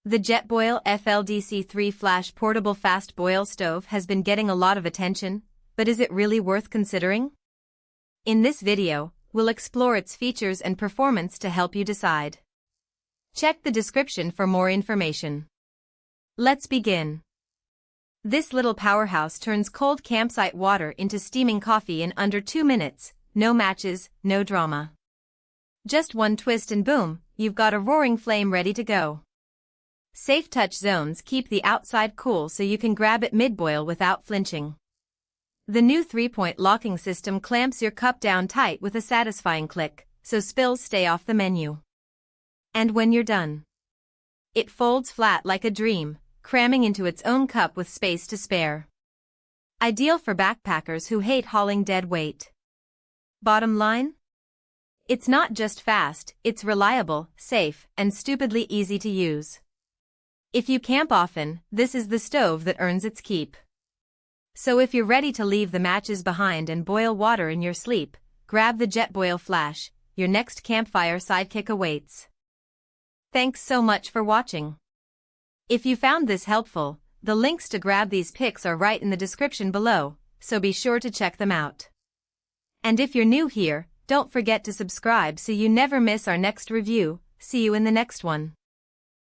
The Jetboil FLDC3 Flash Portable Fast Boil Stove has been getting a lot of attention, but is it really worth considering? In this video, we'll explore its features and performance to help you decide. Check the description for more information. Let's begin. This little powerhouse turns cold campsite water into steaming coffee in under 2 minutes, no matches, no drama. Just one twist and boom, you've got a roaring flame ready to go. Safe touch zones keep the outside cool so you can grab it mid-boil without flinching. The new 3-point locking system clamps your cup down tight with a satisfying click, so spills stay off the menu. And when you're done, it folds flat like a dream, cramming into its own cup with space to spare. Ideal for backpackers who hate hauling dead weight. Bottom line? It's not just fast, it's reliable, safe, and stupidly easy to use. If you camp often, this is the stove that earns its keep. So if you're ready to leave the matches behind and boil water in your sleep, grab the Jetboil Flash, your next campfire sidekick awaits. Thanks so much for watching. If you found this helpful, the links to grab these picks are right in the description below, so be sure to check them out. And if you're new here, don't forget to subscribe so you never miss our next review. See you in the next one.